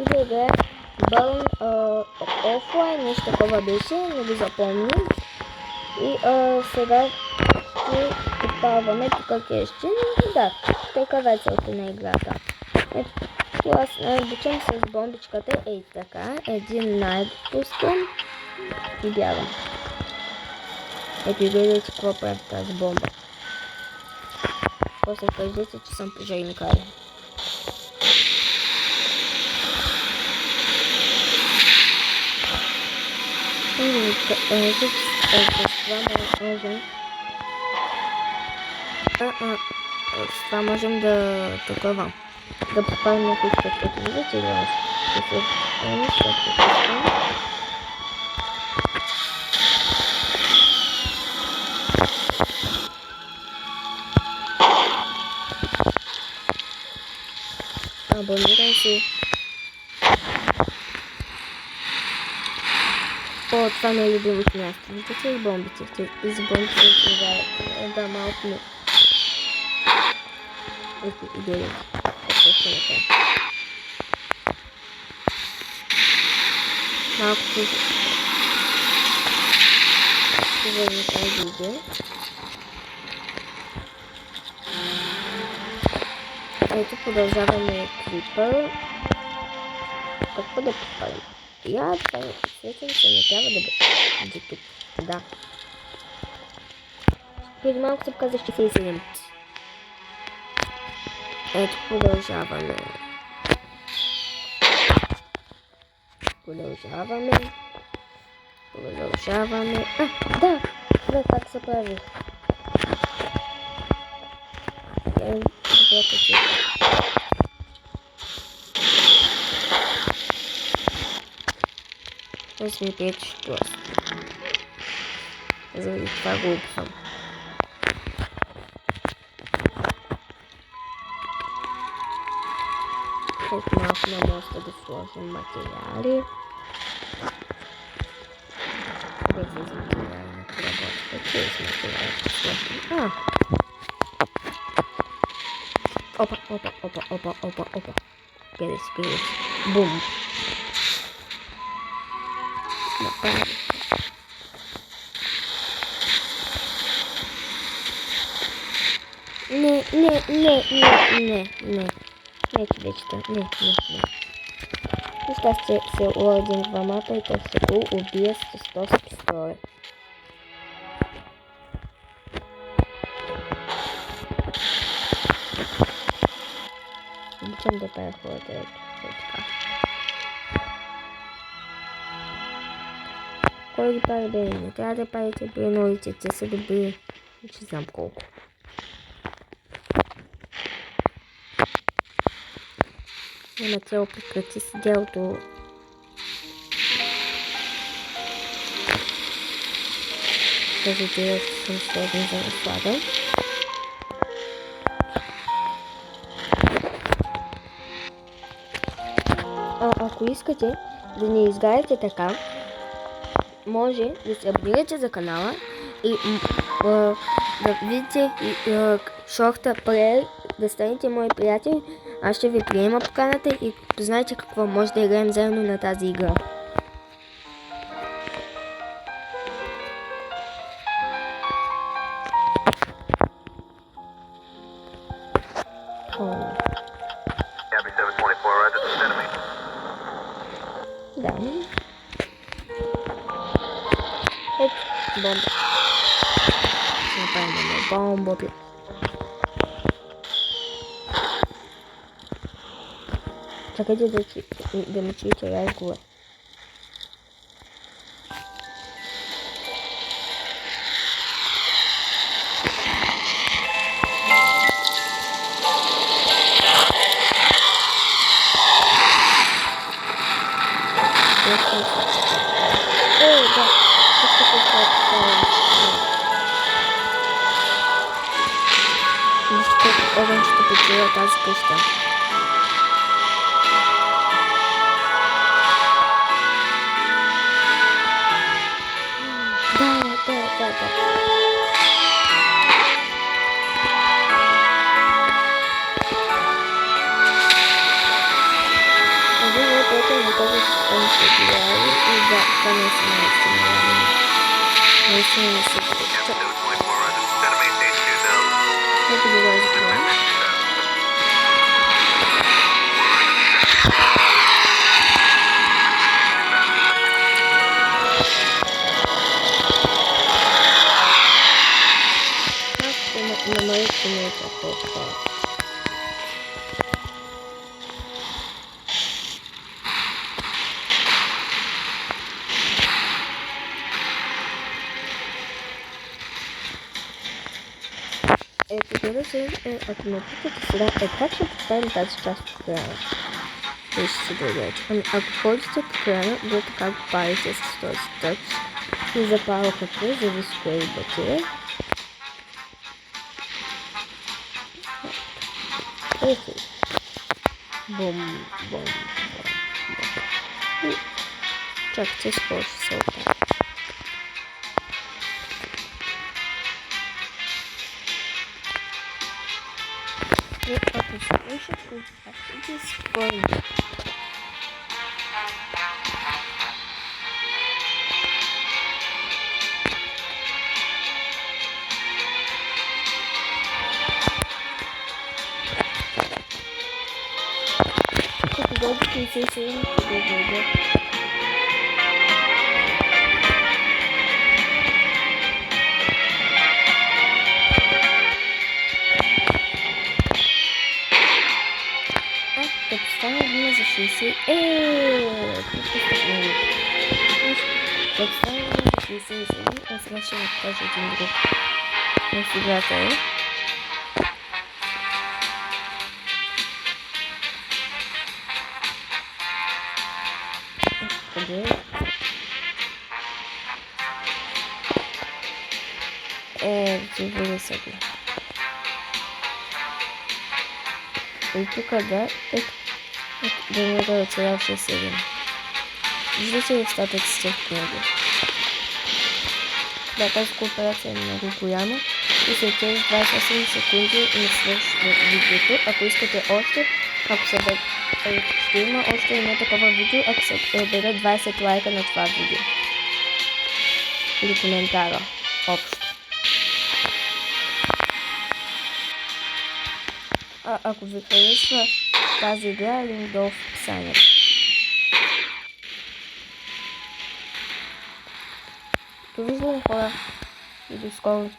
да играе Burn Offline, нещо такова беше, не го запомним. И сега ще попаваме тук кещи. Да, такава е целта на играта. Ето, аз обичам с бомбичката, ей така, един найд пускам и бягам. Ето и гледайте какво прави тази бомба. После кажете, че съм пожарникар. С това можем да такова. Да попадем някой стъпката. Видите ли аз? Абонирам се. О, това не е любимото място. Видите ли бомбите? Из бомбите се изявят. Да, малко ми. Ето, идея. Малко повърни тази идея. Ето продължаваме клипа. Какво да попадам? Я това светън се не трябва да бъде тук. Да. Преди малко се казах 67. Ето продължаваме. Продължаваме. Да! Да, как се прави? Аз ми пречи просто. Заради това го описвам. Ето малко на моста да сложим материали. Без материали на работата. Через материали да сложим. Опа. Гледай си. Бум. Направи. Не. Не, човечета. Не. Сейчас се лодим в мапа и то се го убие с този пистолет. Обичам да правя хората, ето така. Кой ги прави бе? Не трябва да правите при новите, те са добри. Не знам колко. Има цяло прекрати си делото. Тази дело съм сложен за наслада. Ако искате да не изгаряте така, може да се абонирате за канала и да видите шорта Player, да станете мои приятели. Аз ще ви приема поканата и знаете какво, може да играем заедно на тази игра. Да. Ето, бомба. Ще направим една бомба. Чакайте да ми чуете разговор. Огън ще почува тази къща. Да. Един което не толкова сте гледали и да, това наистина не се гледа. Ето да го закривам. Намалих семейка по-това. Ето да се, ако ме питате сега, как ще поставим тази част по края? Вие ще се дадете. Ами ако ходите по края, вие така го парите с този тъч и запалката, зависи кое имате. Ето. Бум, бум, бум. И чакайте, скоро ще се оправи. И ако се пише, ще се спорим. Дойдете и се седим да дойде. Като стане дума за 60... Като стане дума за 67, а сега ще ви покажа един друг нафигател. Къде взивали са го. И тук да, да не да цял 6-7. Виждате ли остатъците в книга? Да, тази кооперация е много голяма и след тези 28 секунди не свършва видеото. Ако искате още, ще има още едно такова видео, ако се даде 20 лайка на това видео. Или коментара. Общо. Ако ви харесва тази игра, линк долу в описанието. Довиждане, хора, и до скоро.